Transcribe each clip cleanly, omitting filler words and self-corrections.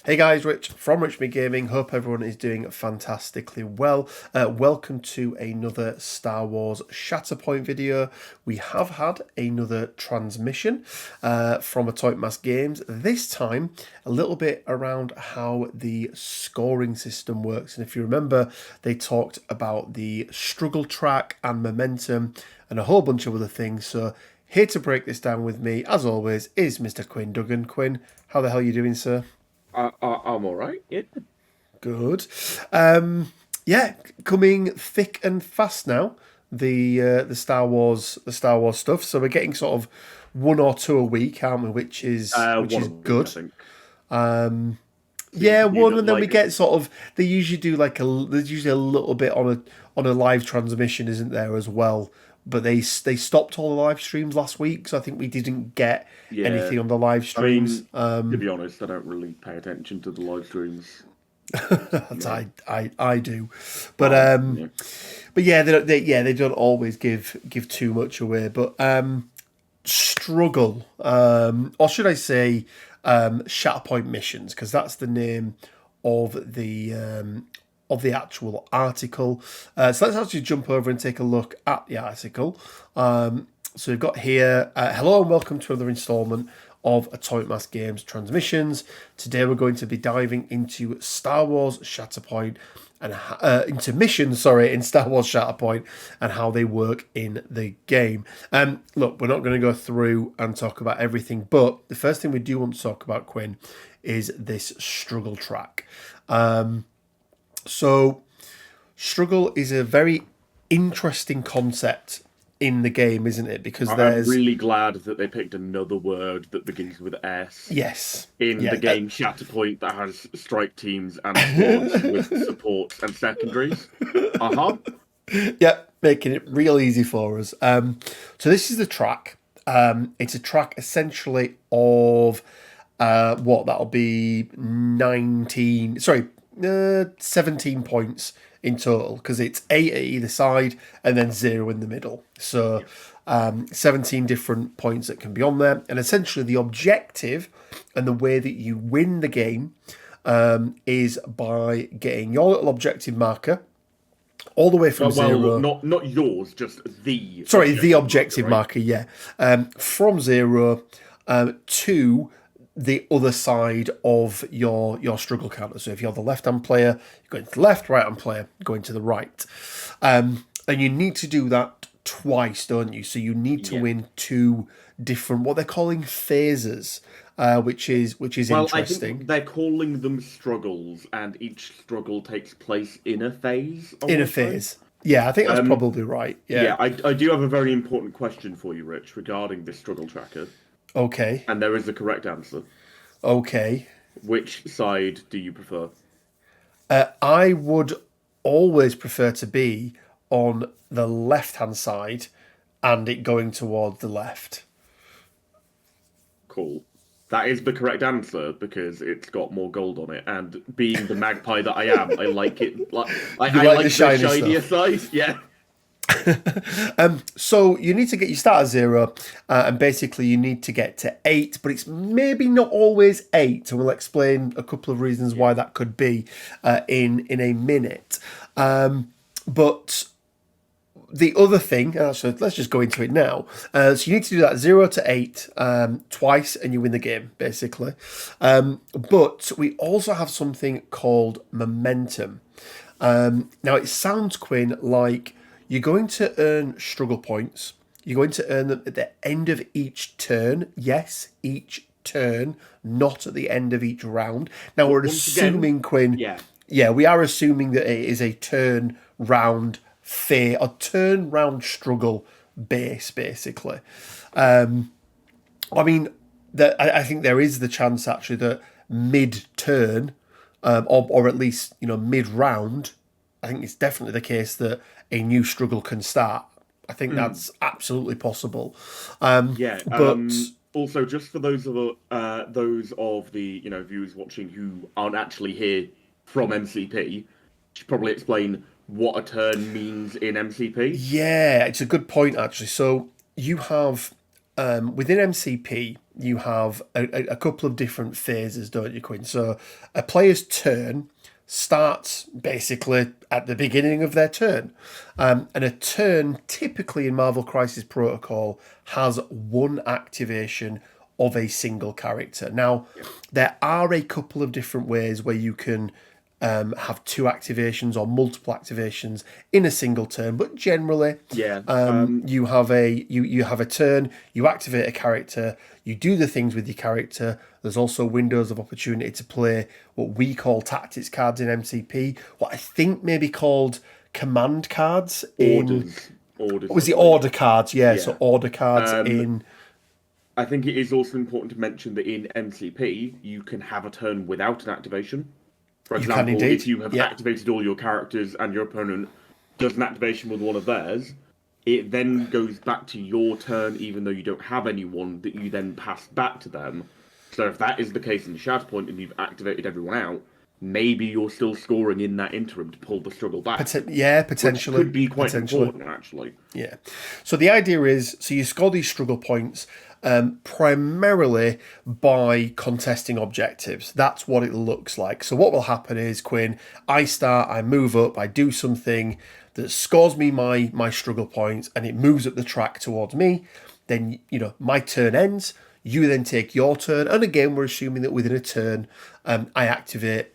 Hey guys, Rich from Rich Me Gaming. Hope everyone is doing fantastically well. Welcome to another Star Wars Shatterpoint video. We have had another transmission from Atomic Mass Games. This time, a little bit around how the scoring system works. And if you remember, they talked about the struggle track and momentum and a whole bunch of other things. So here to break this down with me, as always, is Mr. Quinn Duggan. Quinn, how the hell are you doing, sir? I'm all right. Yeah. Good. Yeah, coming thick and fast now. The Star Wars stuff. So we're getting sort of one or two a week, aren't we? Which One is of them, I good. think. Yeah, You one, got and then we like get sort of. They usually do like there's usually a little bit on a live transmission, isn't there, as well? But they stopped all the live streams last week, so I think we didn't get yeah. anything on the live I streams. mean, to be honest, I don't really pay attention to the live streams. That's Yeah. I do, but Well, um, yeah. but yeah, they don't always give too much away. But struggle, or should I say, Shatterpoint missions, because that's the name of the actual article. So let's actually jump over and take a look at the article. So we've got here, hello and welcome to another instalment of Atomic Mass Games Transmissions. Today we're going to be diving into Star Wars Shatterpoint and into missions, sorry, in Star Wars Shatterpoint and how they work in the game. Look, we're not going to go through and talk about everything, but the first thing we do want to talk about, Quinn, is this struggle track. So, struggle is a very interesting concept in the game, isn't it? Because I'm there's really glad that they picked another word that begins with S yes, in the yeah, game Shatterpoint that has strike teams and squads with supports and secondaries. Uh-huh. yeah, making it real easy for us. So this is the track. It's a track essentially of what that'll be 19. Sorry, 17 points in total because it's 8 at either side and then 0 in the middle. So 17 different points that can be on there. And essentially the objective and the way that you win the game is by getting your little objective marker all the way from Well, 0. not yours, just the Sorry, the marker, objective right? marker, yeah. From 0 to the other side of your struggle counter. So if you're the left-hand player, you're going to the left, right-hand player, going to the right. And you need to do that twice, don't you? So you need to Yeah. win two different, what they're calling phases, which is Well, I interesting. think they're calling them struggles, and each struggle takes place in a phase, I In a want to say. phase. Yeah, I think that's Um, probably right. Yeah. yeah, I do have a very important question for you, Rich, regarding this struggle tracker, Okay. and there is a correct answer. Okay. Which side do you prefer? I would always prefer to be on the left hand side and it going towards the left. Cool. That is the correct answer because it's got more gold on it, and being the magpie that I am, I like it. Like You I like the like the shiny shinier stuff. side. Yeah. So you need to get, you start at 0 and basically you need to get to 8, but it's maybe not always 8. And we'll explain a couple of reasons why that could be in a minute. But the other thing, so let's just go into it now. So you need to do that 0 to 8 twice and you win the game, basically. But we also have something called momentum. Now, it sounds, Quinn, like you're going to earn struggle points. You're going to earn them at the end of each turn. Yes, each turn, not at the end of each round. Now, we're Once again, assuming, Quinn, yeah. yeah, we are assuming that it is a turn round a turn round struggle base, basically. I mean, I think there is the chance actually that mid turn, or at least mid round, I think it's definitely the case that a new struggle can start. I think that's absolutely possible. Yeah. But Also, just for those of the viewers watching who aren't actually here from MCP, should probably explain what a turn means in MCP. yeah, it's a good point actually. So you have within MCP, you have a couple of different phases, don't you, Quinn? So a player's turn starts basically at the beginning of their turn. And a turn, typically in Marvel Crisis Protocol, has one activation of a single character. Now, there are a couple of different ways where you can have two activations or multiple activations in a single turn, but generally, you have a turn, you activate a character, you do the things with your character. There's also windows of opportunity to play what we call tactics cards in MCP, what I think may be called command cards Orders. Was it order cards? Yeah, so order cards in. I think it is also important to mention that in MCP, you can have a turn without an activation. For example, if you have activated all your characters and your opponent does an activation with one of theirs, it then goes back to your turn, even though you don't have anyone that you then pass back to them. So if that is the case in the Shatterpoint and you've activated everyone out, maybe you're still scoring in that interim to pull the struggle back. Potentially. Which could be quite important, actually. Yeah. So the idea is, so you score these struggle points primarily by contesting objectives. That's what it looks like. So what will happen is, Quinn, I start, I move up, I do something that scores me my struggle points, and it moves up the track towards me. Then, my turn ends. You then take your turn. And again, we're assuming that within a turn, I activate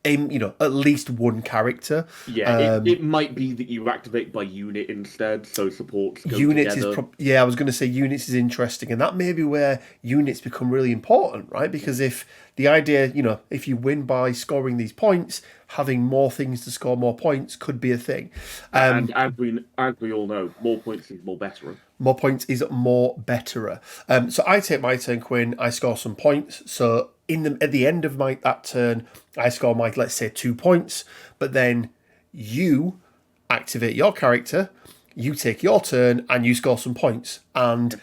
at least one character. Yeah, it might be that you activate by unit instead, so supports go units together. I was going to say units is interesting, and that may be where units become really important, right? Because if the idea, if you win by scoring these points, having more things to score more points could be a thing. And as we all know, more points is more better. More points is more betterer. So I take my turn, Quinn. I score some points. So at the end of that turn, I score let's say 2 points. But then you activate your character, you take your turn, and you score some points. And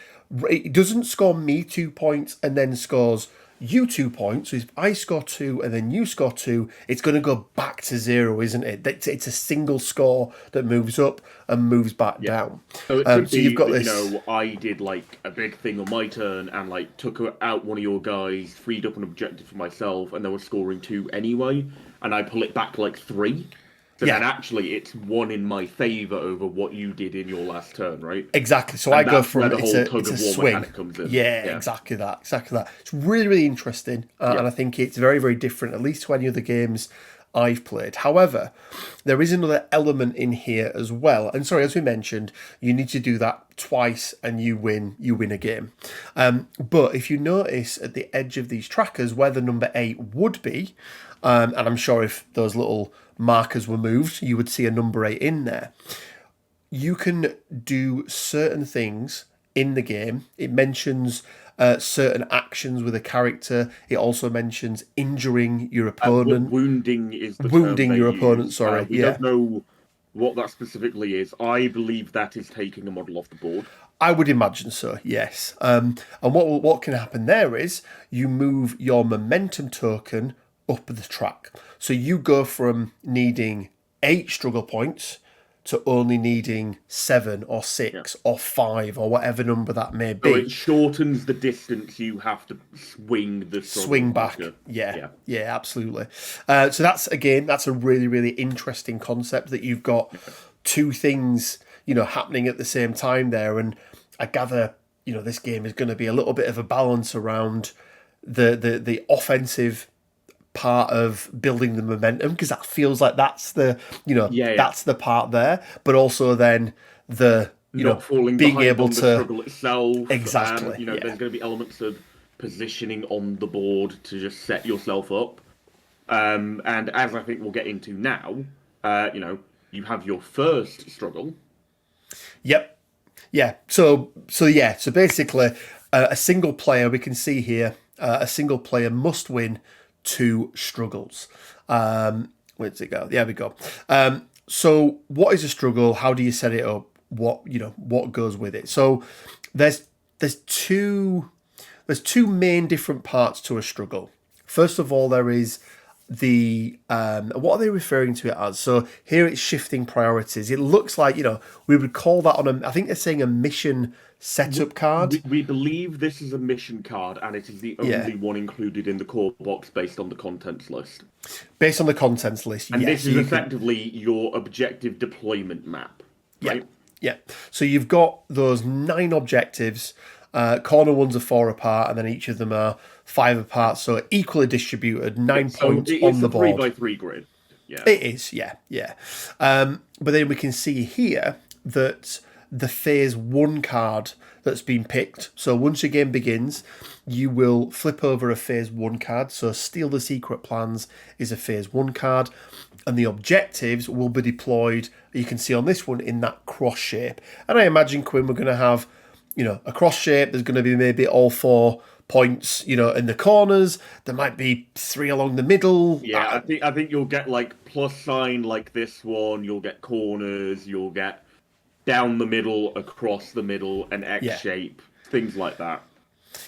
it doesn't score me 2 points and then scores you 2 points. So if I score 2 and then you score 2, it's going to go back to 0, isn't it? It's a single score that moves up and moves back down. So it could be you've got this. I did a big thing on my turn and took out one of your guys, freed up an objective for myself, and they were scoring 2 anyway, and I pull it back 3. So then actually it's 1 in my favour over what you did in your last turn, right? Exactly. So I go from it's a swing. Comes in. Yeah, exactly that. It's really, really interesting. And I think it's very, very different, at least to any other games I've played. However, there is another element in here as well. And sorry, as we mentioned, you need to do that twice and you win a game. But if you notice at the edge of these trackers where the number 8 would be, and I'm sure if those little markers were moved, you would see a number 8 in there. You can do certain things in the game. It mentions certain actions with a character. It also mentions injuring your opponent. Wounding is the wounding term your use. Opponent. Sorry, we don't know what that specifically is. I believe that is taking a model off the board. I would imagine so, yes. And what can happen there is you move your momentum token up the track. So you go from needing 8 struggle points to only needing 7 or 6 or 5 or whatever number that may be. So it shortens the distance you have to swing back. Yeah, absolutely. So that's a really, really interesting concept that you've got 2 things, happening at the same time there. And I gather, this game is going to be a little bit of a balance around the offensive part of building the momentum, because that feels like that's the that's the part there, but also then the not falling being behind able on the to struggle itself. Exactly. And, there's going to be elements of positioning on the board to just set yourself up. And as I think we'll get into now, you have your first struggle. Yep. Yeah. So basically, a single player, we can see here, a single player must win 2 struggles. Where'd it go? There we go. So what is a struggle? How do you set it up? What goes with it? So there's two main different parts to a struggle. First of all, there is what are they referring to it as? So here it's shifting priorities. It looks like, we would call that I think they're saying a mission setup card. We believe this is a mission card, and it is the only one included in the core box based on the contents list. Based on the contents list, and this is effectively your objective deployment map, right? Yeah. So you've got those 9 objectives. Corner ones are 4 apart, and then each of them are 5 apart, so equally distributed, 9 points on the board. It's a 3x3 grid. Yeah, it is. Yeah. But then we can see here that the phase 1 card that's been picked. So once your game begins, you will flip over a phase 1 card. So Steal the Secret Plans is a phase 1 card, and the objectives will be deployed. You can see on this one in that cross shape. And I imagine, Quinn, we're going to have, a cross shape. There's going to be maybe all 4 points, in the corners. There might be 3 along the middle. Yeah, I think you'll get like plus sign like this one. You'll get corners. You'll get down the middle, across the middle, an X shape, things like that.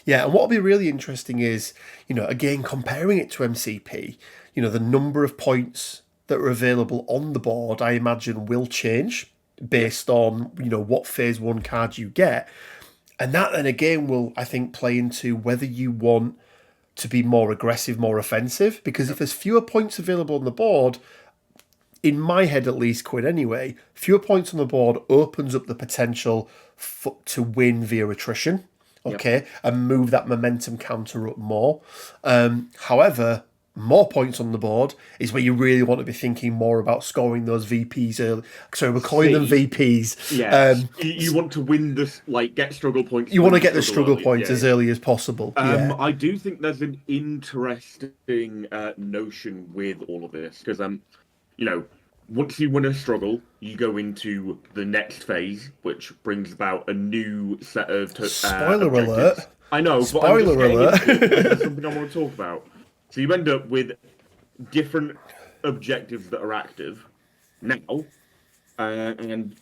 Yeah, and what will be really interesting is, again, comparing it to MCP, the number of points that are available on the board, I imagine, will change based on, what phase 1 card you get. And that then again will, I think, play into whether you want to be more aggressive, more offensive. Because if there's fewer points available on the board, in my head at least, Quinn, anyway, fewer points on the board opens up the potential to win via attrition, okay, and move that momentum counter up more. However, more points on the board is where you really want to be thinking more about scoring those VPs early. Sorry, we're calling them VPs. Yeah, you want to win this, get struggle points. You want to get the struggle points as early as possible. I do think there's an interesting notion with all of this because, once you win a struggle, you go into the next phase, which brings about a new set of spoiler objectives. alert. I know, but spoiler alert. That's something I want to talk about. So you end up with different objectives that are active now, and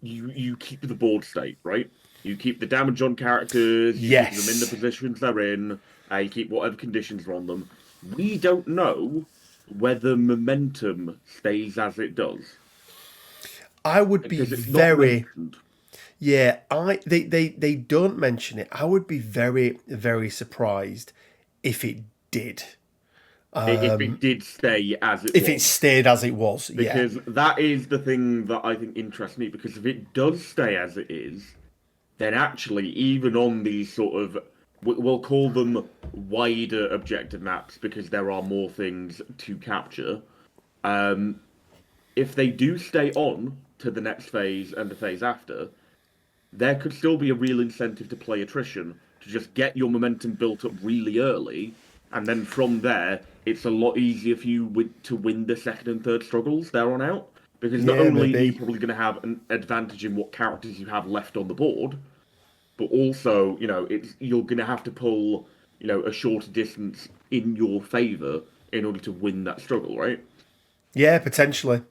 you keep the board state, right? You keep the damage on characters, you keep them in the positions they're in, you keep whatever conditions are on them. We don't know whether momentum stays as it does. I would be very... Yeah, they don't mention it. I would be very, very surprised if it did. If it did stay as it was. If it stayed as it was, because that is the thing that I think interests me, because if it does stay as it is, then actually, even on these sort of, we'll call them wider objective maps, because there are more things to capture, if they do stay on to the next phase and the phase after, there could still be a real incentive to play attrition, to just get your momentum built up really early, and then from there, it's a lot easier for you to win the second and third struggles there on out. Because not only are you probably going to have an advantage in what characters you have left on the board, but also, you're going to have to pull, a shorter distance in your favour in order to win that struggle, right? Yeah, potentially.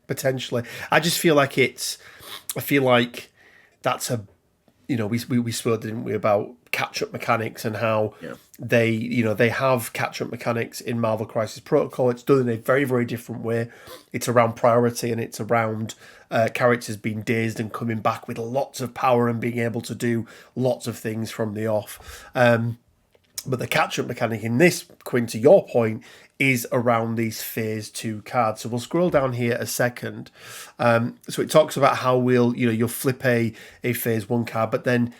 I just feel like that's a, we spoke, didn't we, about catch-up mechanics and how they have catch-up mechanics in Marvel Crisis Protocol. It's done in a very, very different way. It's around priority, and it's around characters being dazed and coming back with lots of power and being able to do lots of things from the off. But the catch-up mechanic in this, Quinn, to your point, is around these phase 2 cards. So we'll scroll down here a second. So it talks about how you'll flip a phase 1 card, but then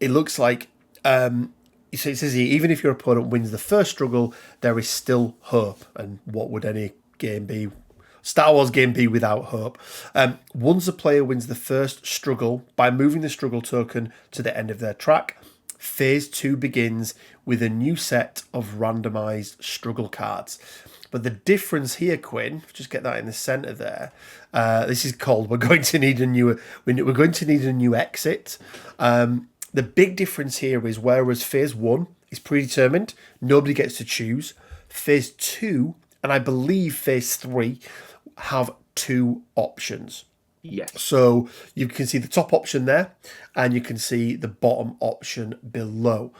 it looks like, so it says here, even if your opponent wins the first struggle, there is still hope. And what would any game be? Star Wars game be without hope? Once a player wins the first struggle by moving the struggle token to the end of their track, phase 2 begins with a new set of randomized struggle cards. But the difference here, Quinn, just get that in the center there. This is called we're going to need a new exit. The big difference here is whereas phase 1 is predetermined, nobody gets to choose. Phase 2 and I believe phase 3 have 2 options. Yes. So you can see the top option there, and you can see the bottom option below.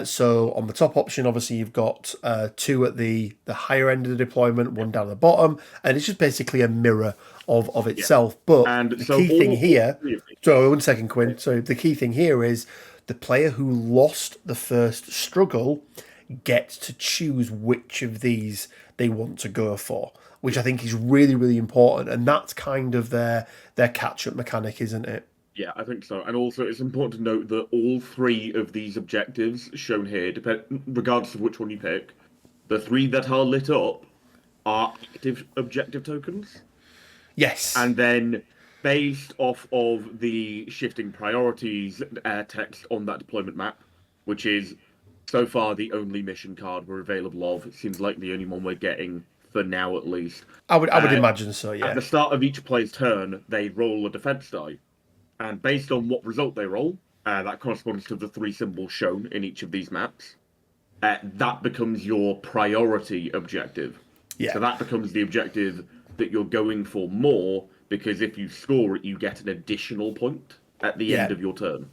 So on the top option, obviously you've got 2 at the higher end of the deployment, 1 down the bottom, and it's just basically a mirror of itself. But And the so key thing here, sorry, 1 second, Quinn. Yeah. So the key thing here is the player who lost the first struggle gets to choose which of these they want to go for, which I think is really, really important. And that's kind of their catch-up mechanic, isn't it? Yeah, I think so. And also, it's important to note that all 3 of these objectives shown here, regardless of which one you pick, the 3 that are lit up are active objective tokens. Yes. And then, based off of the shifting priorities text on that deployment map, which is so far the only mission card we're available of, it seems like the only one we're getting for now at least. I would imagine so, yeah. At the start of each player's turn, they roll a defense die. And based on what result they roll, that corresponds to the 3 symbols shown in each of these maps, that becomes your priority objective. Yeah. So that becomes the objective that you're going for more, because if you score it, you get an additional point at the end of your turn.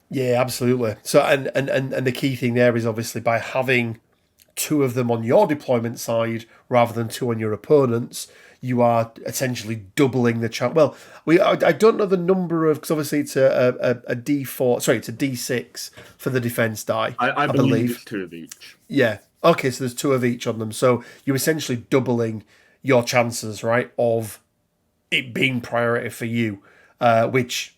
Yeah, absolutely. So and the key thing there is obviously by having 2 of them on your deployment side rather than 2 on your opponent's, you are essentially doubling the chance. Well, I don't know the number of, because obviously it's a D4. Sorry, it's a D6 for the defense die. I believe it's 2 of each. Yeah. Okay, so there's 2 of each on them. So you're essentially doubling your chances, right, of it being priority for you, which,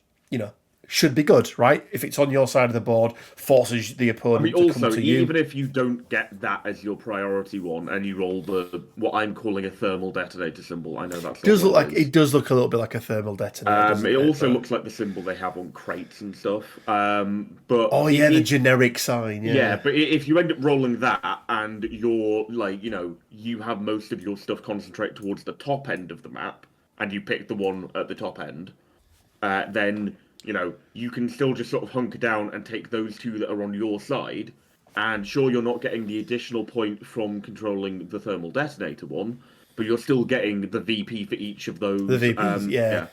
should be good, right? If it's on your side of the board, forces the opponent to come to you. Even if you don't get that as your priority one, and you roll what I'm calling a thermal detonator symbol, I know that's it does look a little bit like a thermal detonator. It also looks like the symbol they have on crates and stuff. But the generic sign. Yeah, but if you end up rolling that, and you're you have most of your stuff concentrate towards the top end of the map, and you pick the one at the top end, then you can still just sort of hunker down and take those 2 that are on your side. And sure, you're not getting the additional point from controlling the thermal detonator one, but you're still getting the VP for each of those. The VPs, yeah.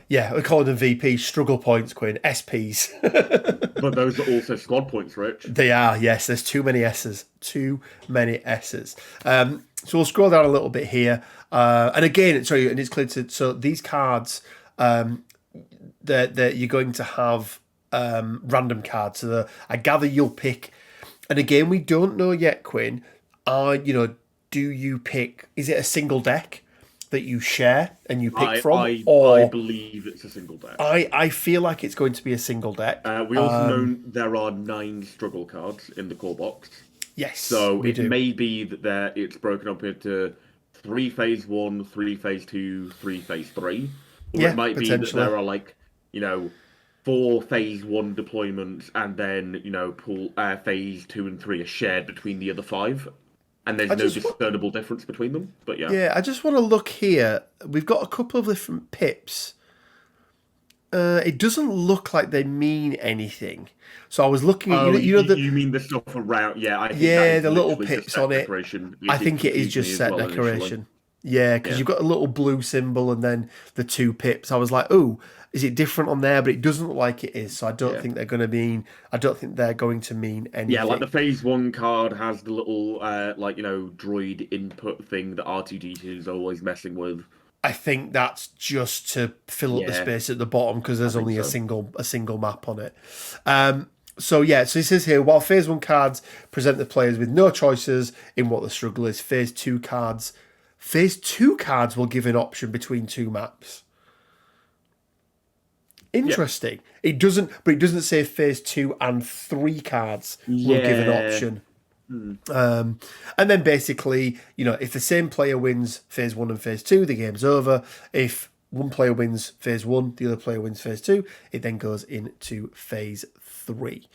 Yeah, we call them VP struggle points, Quinn. SPs. But those are also squad points, Rich. They are, yes. There's too many S's. Too many S's. So we'll scroll down a little bit here. And again, and it's clear so these cards, that you're going to have random cards. So I gather you'll pick, and again, we don't know yet, Quinn. Do you pick? Is it a single deck that you share and you pick from? I believe it's a single deck. I feel like it's going to be a single deck. We also know there are 9 struggle cards in the core box. Yes, so it may be that it's broken up into 3 phase 1, 3 phase 2, 3 phase 3. Or it might be that there are 4 phase 1 deployments, and then pull phase 2 and 3 are shared between the other 5, and there's no discernible difference between them. But yeah, I just want to look here. We've got a couple of different pips. It doesn't look like they mean anything. So I was looking at you mean the stuff around? Yeah, I think the little pips on it. I think it is just set decoration. Initially. Yeah, because you've got a little blue symbol and then the 2 pips. I was like, oh, is it different on there? But it doesn't look like it is. So I don't think they're going to mean. I don't think they're going to mean anything. Yeah, like the phase 1 card has the little droid input thing that R2D2 is always messing with. I think that's just to fill up the space at the bottom because there's only a single map on it. So it says here, while phase 1 cards present the players with no choices in what the struggle is, phase 2 cards will give an option between 2 maps. Interesting. Yeah. It doesn't say phase 2 and 3 cards will give an option. And then basically, if the same player wins phase 1 and phase 2, the game's over. If one player wins phase 1, the other player wins phase 2, it then goes into phase 3.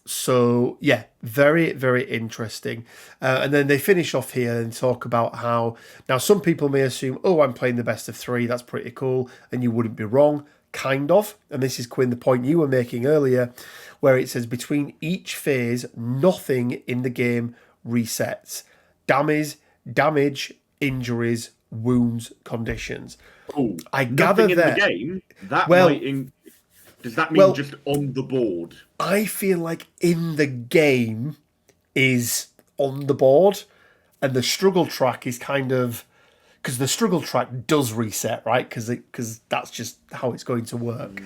So, very, very interesting. And then they finish off here and talk about how... Now, some people may assume, I'm playing the best of 3. That's pretty cool. And you wouldn't be wrong. Kind of. And this is, Quinn, the point you were making earlier, where it says, between each phase, nothing in the game resets. Damage, injuries, wounds, conditions. Oh, I gather nothing in that. the game that Well, might. Does that mean just on the board? I feel like in the game is on the board, and the struggle track is kind of because the struggle track does reset, right? Because that's just how it's going to work.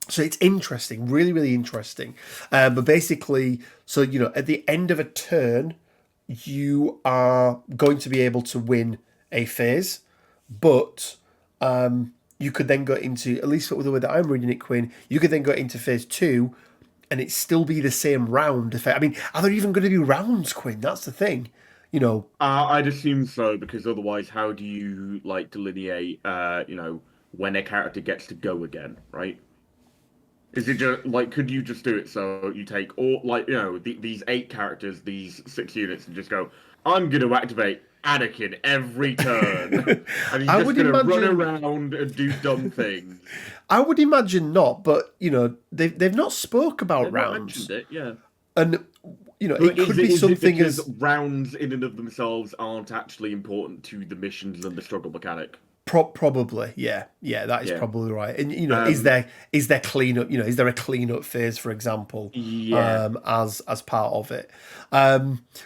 So it's interesting, really, really interesting. But basically, so at the end of a turn, you are going to be able to win a phase, but you could then go into, at least with the way that I'm reading it, Quinn, you could then go into phase 2 and it still be the same round effect. I mean, are there even going to be rounds, Quinn? That's the thing. I'd assume so, because otherwise, how do you like delineate, when a character gets to go again, right? Is it just like, could you just do it so you take all, like, these 8 characters, these 6 units, and just go, I'm going to activate Anakin every turn, and he's I just would going to run imagine. around and do dumb things. I would imagine not, but they've not spoke about They've not rounds, mentioned it, yeah. and But it could be is it something because as rounds in and of themselves aren't actually important to the missions and the struggle mechanic? probably, yeah, that is Yeah. probably right. And is there cleanup? Is there a cleanup phase, for example, Yeah. as part of it?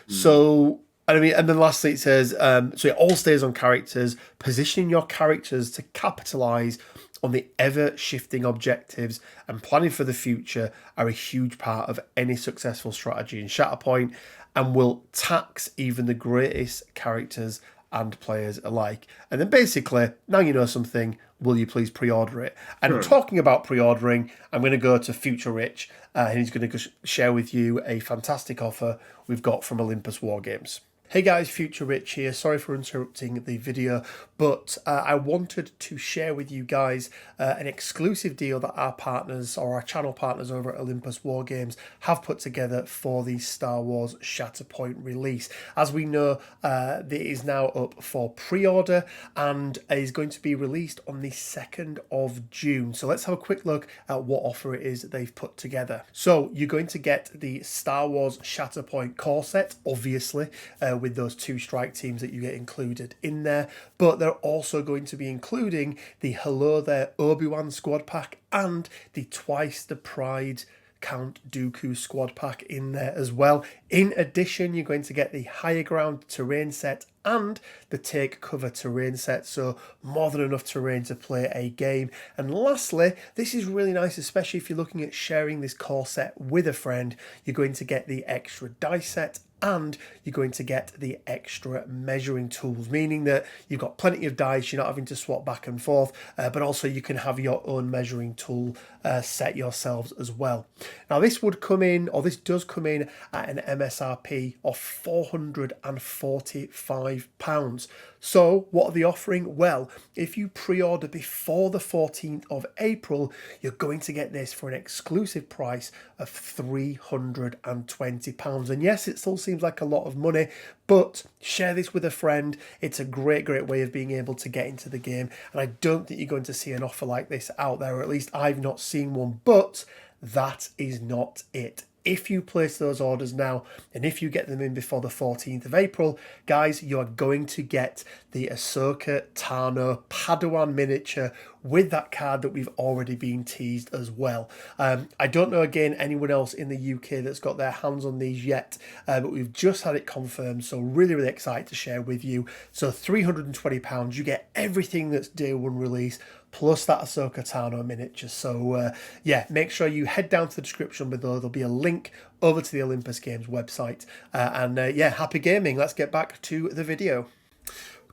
So. And I mean, and then lastly it says, so it all stays on characters. Positioning your characters to capitalize on the ever-shifting objectives and planning for the future are a huge part of any successful strategy in Shatterpoint, and will tax even the greatest characters and players alike. And then basically, now you know something, will you please pre-order it? And talking about pre-ordering, I'm going to go to Future Rich, and he's going to share with you a fantastic offer we've got from Olympus Wargames. Hey guys, Future Rich here. Sorry for interrupting the video, but I wanted to share with you guys an exclusive deal that our partners, or our channel partners over at Olympus Wargames, have put together for the Star Wars Shatterpoint release. As we know, it is now up for pre-order and is going to be released on the 2nd of June. So let's have a quick look at what offer it is that they've put together. So you're going to get the Star Wars Shatterpoint core set, obviously, with those 2 strike teams that you get included in there, but they're also going to be including the Hello There Obi-Wan squad pack and the Twice the Pride Count Dooku squad pack in there as well. In addition, you're going to get the Higher Ground terrain set and the Take Cover terrain set, so more than enough terrain to play a game. And lastly, this is really nice, especially if you're looking at sharing this core set with a friend. You're going to get the extra dice set and you're going to get the extra measuring tools, meaning that you've got plenty of dice, you're not having to swap back and forth, but also you can have your own measuring tool set yourselves as well. Now this would come in, or this does come in at an MSRP of £445. So what are they offering? Well, if you pre-order before the 14th of April, you're going to get this for an exclusive price of £320. And yes, it still seems like a lot of money, but share this with a friend. It's a great way of being able to get into the game. And I don't think you're going to see an offer like this out there, or at least I've not seen one, but that is not it. If you place those orders now, and if you get them in before the 14th of April, guys, you are going to get the Ahsoka Tano Padawan miniature with that card that we've already been teased as well. I don't know, again, anyone else in the UK that's got their hands on these yet, but we've just had it confirmed, so really excited to share with you. So £320, you get everything that's day one release, plus that Ahsoka Tano miniature. So yeah, make sure you head down to the description below. There'll be a link over to the Olympus Games website. And yeah, happy gaming. Let's get back to the video.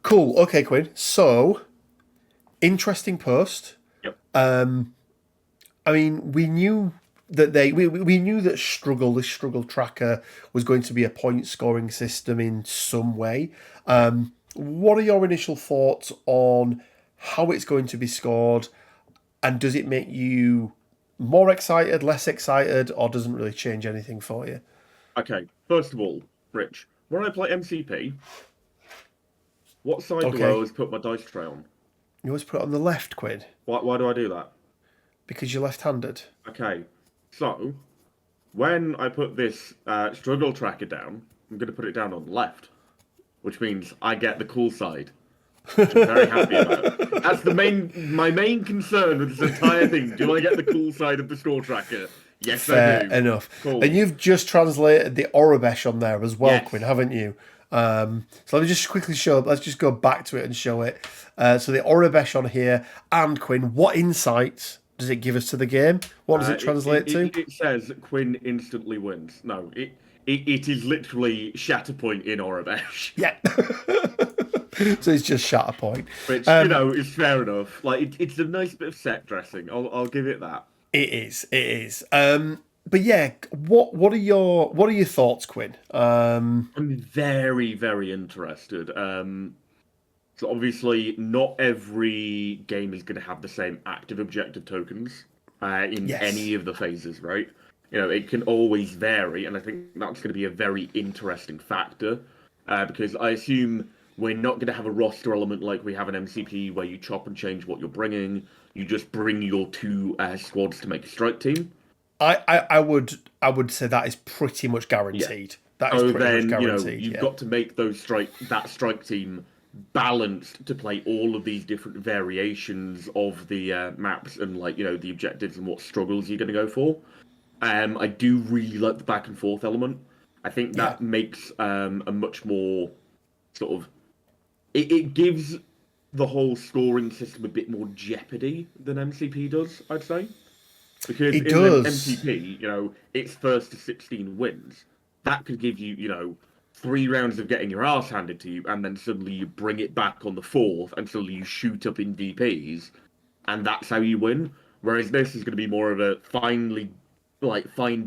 Cool. Okay, Quinn. So, interesting post. Yep. I mean, we knew that we knew that this struggle tracker was going to be a point scoring system in some way. What are your initial thoughts on how it's going to be scored, and does it make you more excited, less excited, or doesn't really change anything for you? Okay, first of all, Rich, when I play MCP, what side do I always put my dice tray on? You always put it on the left, Quinn. Why do I do that? Because you're left-handed. Okay, so when I put this struggle tracker down, I'm going to put it down on the left, which means I get the cool side. which I'm very happy about. That's my main concern with this entire thing. Do I get the cool side of the score tracker? Yes, Fair I do. enough. Cool. And you've just translated the Orabesh on there as well, Yes. Quinn, haven't you? So let me just quickly show. Let's just go back to it and show it. So the Orabesh on here, and Quinn, what insight does it give us to the game? What does it translate to? It says Quinn instantly wins. No, it is literally Shatterpoint in Orabesh. Yeah. So it's just Shatterpoint. Which, is fair enough. Like, it's a nice bit of set dressing. I'll give it that. It is. It is. But yeah, what are your thoughts, Quinn? I'm very, very interested. So obviously, not every game is going to have the same active objective tokens in any of the phases, right? It can always vary, and I think that's going to be a very interesting factor because I assume we're not going to have a roster element like we have in MCP where you chop and change what you're bringing. You just bring your two squads to make a strike team. I would say that is pretty much guaranteed. Yeah. That is pretty much guaranteed. You've got to make that strike team balanced to play all of these different variations of the maps and the objectives and what struggles you're going to go for. I do really like the back and forth element. I think that makes a much more sort of it gives the whole scoring system a bit more jeopardy than MCP does, I'd say. Because in MCP, it's first to 16 wins. That could give you, 3 rounds of getting your ass handed to you, and then suddenly you bring it back on the 4th, and suddenly you shoot up in DPs, and that's how you win. Whereas this is going to be more of a fine,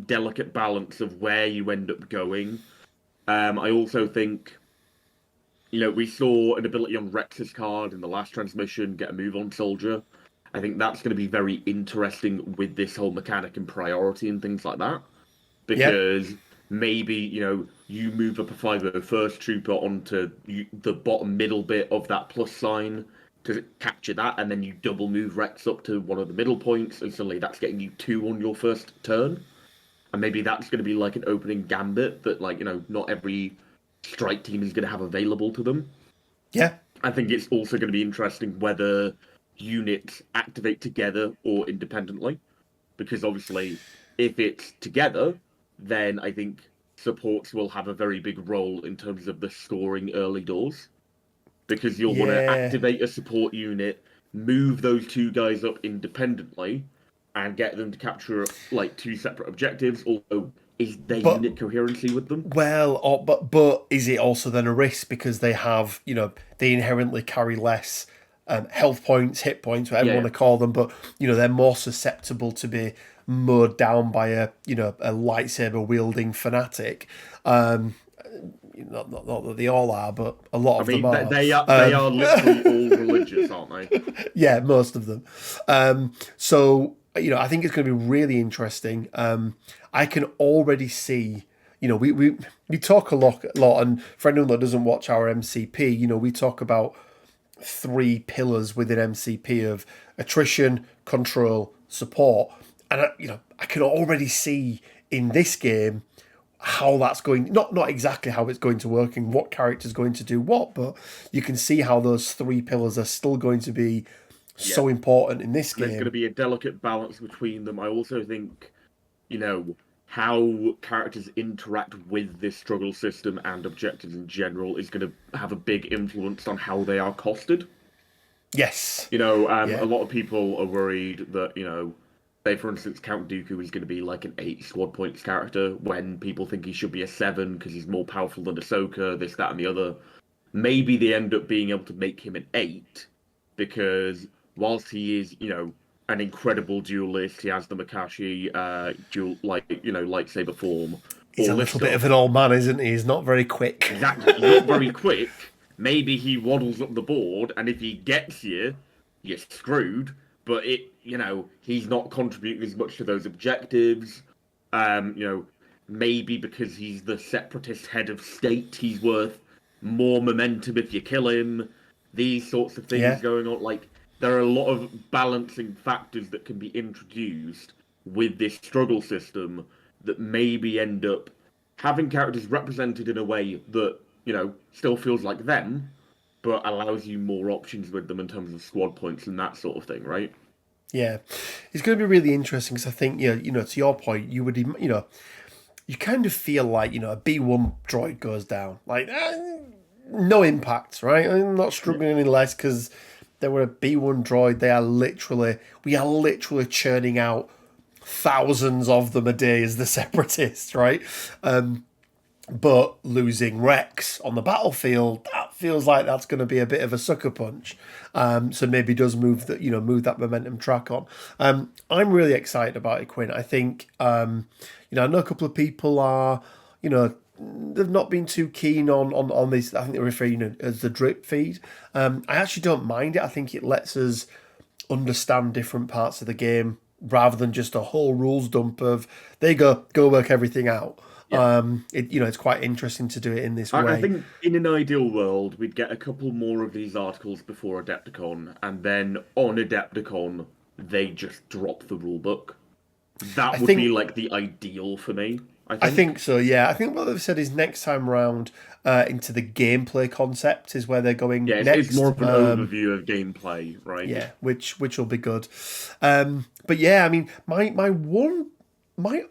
delicate balance of where you end up going. I also think, we saw an ability on Rex's card in the last transmission, get a move on soldier. I think that's going to be very interesting with this whole mechanic and priority and things like that. Because maybe, you move up a 501st trooper onto the bottom middle bit of that plus sign to capture that, and then you double move Rex up to one of the middle points, and suddenly that's getting you 2 on your first turn. And maybe that's going to be like an opening gambit that, not every strike team is going to have available to them. Yeah. I think it's also going to be interesting whether units activate together or independently, because obviously if it's together, then I think supports will have a very big role in terms of the scoring early doors, because you'll want to activate a support unit, move those 2 guys up independently, and get them to capture 2 separate objectives. Although, is there unit coherency with them? Well, but is it also then a risk because they have, they inherently carry less health points, hit points, whatever you want to call them, but they're more susceptible to be mowed down by a lightsaber wielding fanatic. Not that they all are, but a lot of them are. They are literally all religious, aren't they? Yeah, most of them. So I think it's going to be really interesting. I can already see. We talk a lot, and for anyone that doesn't watch our MCP, we talk about 3 pillars within MCP of attrition, control, support, and I can already see in this game how that's going. Not exactly how it's going to work and what character's going to do what, but you can see how those 3 pillars are still going to be so important in this game. There's going to be a delicate balance between them. I also think, how characters interact with this struggle system and objectives in general is going to have a big influence on how they are costed. Yes. A lot of people are worried that, say, for instance, Count Dooku is going to be like an 8 squad points character when people think he should be a 7 because he's more powerful than Ahsoka, this, that, and the other. Maybe they end up being able to make him an 8 because whilst he is, an incredible duelist, he has the Makashi lightsaber form. He's a little bit of an old man, isn't he? He's not very quick. Exactly, he's not very quick. Maybe he waddles up the board, and if he gets you, you're screwed. But he's not contributing as much to those objectives. Maybe because he's the separatist head of state, he's worth more momentum if you kill him. These sorts of things going on, there are a lot of balancing factors that can be introduced with this struggle system that maybe end up having characters represented in a way that, still feels like them, but allows you more options with them in terms of squad points and that sort of thing, right? Yeah, it's going to be really interesting because I think to your point, you would you kind of feel like a B1 droid goes down, like no impact, right? I'm not struggling any less because they were a B1 droid. We are literally churning out thousands of them a day as the separatists, right? But losing Rex on the battlefield, that feels like that's going to be a bit of a sucker punch. So maybe does move that momentum track on. I'm really excited about it, Quinn. I think I know a couple of people are, they've not been too keen on this. I think they're referring as the drip feed. I actually don't mind it. I think it lets us understand different parts of the game rather than just a whole rules dump of there you go work everything out. Yeah. It's quite interesting to do it in this way. I think in an ideal world, we'd get a couple more of these articles before Adepticon, and then on Adepticon, they just drop the rulebook. That would be like the ideal for me. I think so, yeah. I think what they've said is next time round into the gameplay concept is where they're going next. It's more of an overview of gameplay, right? Yeah, which will be good. But yeah, I mean, my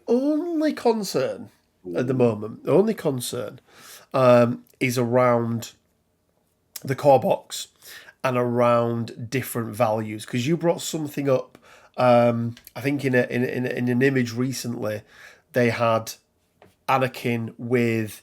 only concern at the moment, is around the core box and around different values. Because you brought something up, I think in an image recently, they had Anakin with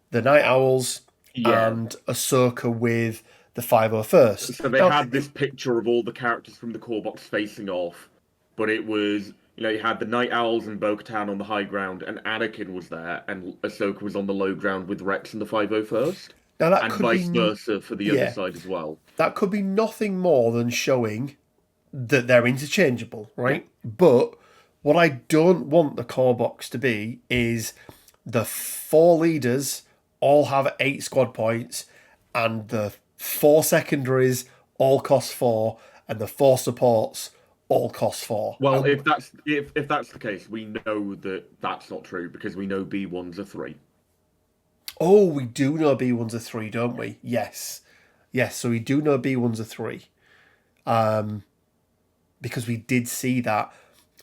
the Night Owls and Ahsoka with the 501st. So they had this picture of all the characters from the core box facing off, but it was, you had the Night Owls and Bo-Katan on the high ground, and Anakin was there, and Ahsoka was on the low ground with Rex and the 501st. Now that and could vice versa for the other side as well. That could be nothing more than showing that they're interchangeable, right? Yeah. But what I don't want the core box to be is the 4 leaders all have 8 squad points, and the 4 secondaries all cost 4, and the 4 supports all cost 4. Well, if that's the case, we know that that's not true because we know B1s are 3. Oh, we do know B1s are 3, don't we? Yes. So we do know B1s are 3. Because we did see that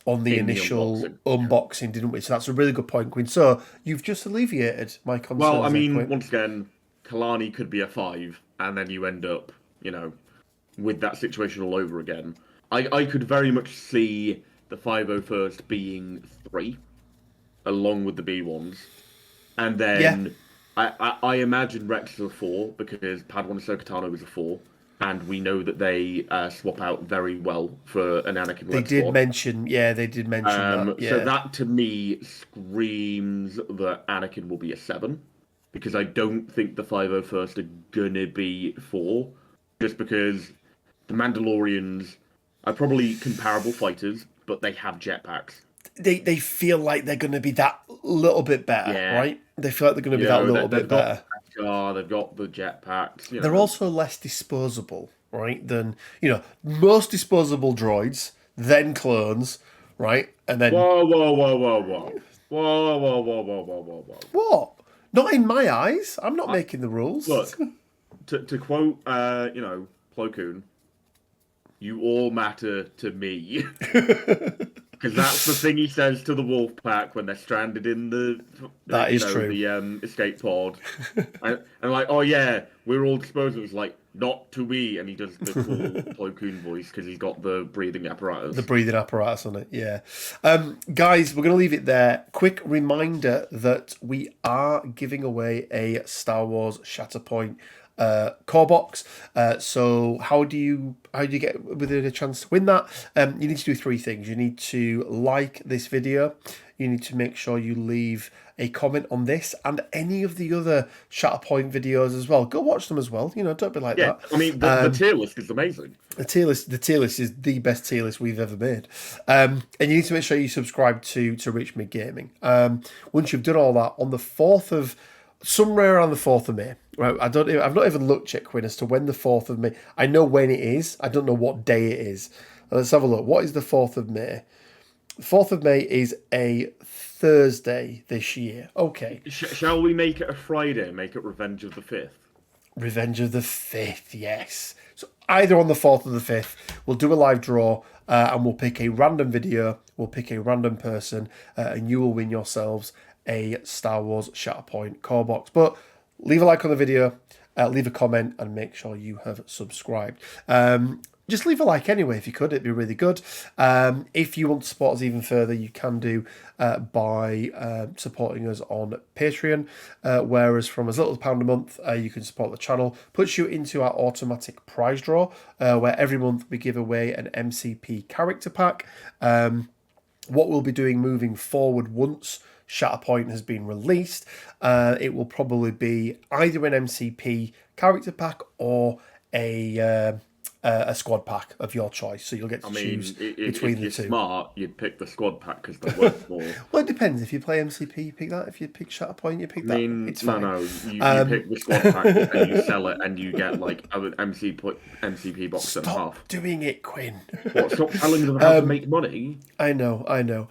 on the initial unboxing, didn't we? So that's a really good point, Quinn. So you've just alleviated my concerns. Well, I mean, once again, Kalani could be a 5, and then you end up, with that situation all over again. I could very much see the 501st being 3, along with the B1s. And then I imagine Rex is a 4, because Padawan Ahsoka Tano is a 4. And we know that they swap out very well for an Anakin. They did mention that. Yeah. So that to me screams that Anakin will be a 7, because I don't think the 501st are gonna be 4, just because the Mandalorians are probably comparable fighters, but they have jetpacks. They feel like they're going to be that little bit better, right? They feel like they're going to be that little bit better. They've got the jetpacks. They're also less disposable, right? Than most disposable droids, then clones, right? And then whoa. What? Not in my eyes. I'm not making the rules. Look, to quote, Plo Koon, you all matter to me. Because that's the thing he says to the wolf pack when they're stranded in the escape pod. and like, oh yeah, we're all disposable. It's like, not to me. And he does the cool Plo Koon voice because he's got the breathing apparatus. The breathing apparatus on it, yeah. Guys, we're going to leave it there. Quick reminder that we are giving away a Star Wars Shatterpoint core box. So how do you get within a chance to win that? You need to do 3 things. You need to like this video. You need to make sure you leave a comment on this and any of the other Shatterpoint videos as well. Go watch them as well. Don't be like that. I mean, the tier list is amazing. The tier list is the best tier list we've ever made. And you need to make sure you subscribe to Rich Mid Gaming. Once you've done all that, on the 4th of somewhere around the 4th of May. Right, I've not even looked yet, Quinn, as to when the 4th of May. I know when it is. I don't know what day it is. Let's have a look. What is the 4th of May? The 4th of May is a Thursday this year. Okay. Shall we make it a Friday? Make it Revenge of the 5th? Revenge of the 5th, yes. So either on the 4th or the 5th, we'll do a live draw and we'll pick a random video, we'll pick a random person, and you will win yourselves a Star Wars Shatterpoint core box. But leave a like on the video, leave a comment, and make sure you have subscribed. Just leave a like anyway if you could, it'd be really good. If you want to support us even further, you can do by supporting us on Patreon, whereas from as little as £1 a month, you can support the channel. Puts you into our automatic prize draw, where every month we give away an MCP character pack. What we'll be doing moving forward once Shatterpoint has been released, it will probably be either an MCP character pack or a squad pack of your choice, so you'll get to choose between the two. If you're smart, you'd pick the squad pack because they're worth more. Well, it depends. If you play MCP, you pick that. If you pick Shatterpoint, you pick that. It's fine. No, you pick the squad pack and you sell it, and you get like an MCP box and a half. Stop doing it, Quinn. What? Stop telling them how to make money. I know.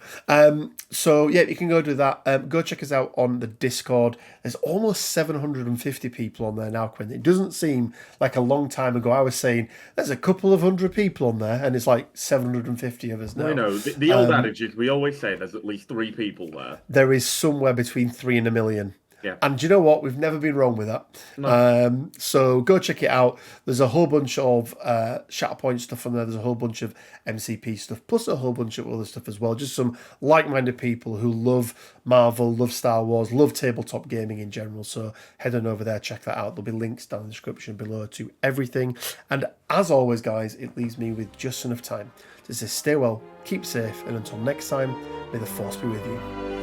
So yeah, you can go do that. Go check us out on the Discord. There's almost 750 people on there now, Quinn. It doesn't seem like a long time ago. I was saying there's a couple of hundred people on there, and it's like 750 of us now. I know. The old adage is we always say there's at least 3 people there. There is somewhere between 3 and a million. Yeah. And do you know what? We've never been wrong with that. No. So go check it out. There's a whole bunch of Shatterpoint stuff on there. There's a whole bunch of MCP stuff, plus a whole bunch of other stuff as well. Just some like-minded people who love Marvel, love Star Wars, love tabletop gaming in general. So head on over there, check that out. There'll be links down in the description below to everything. And as always, guys, it leaves me with just enough time to say stay well, keep safe, and until next time, may the Force be with you.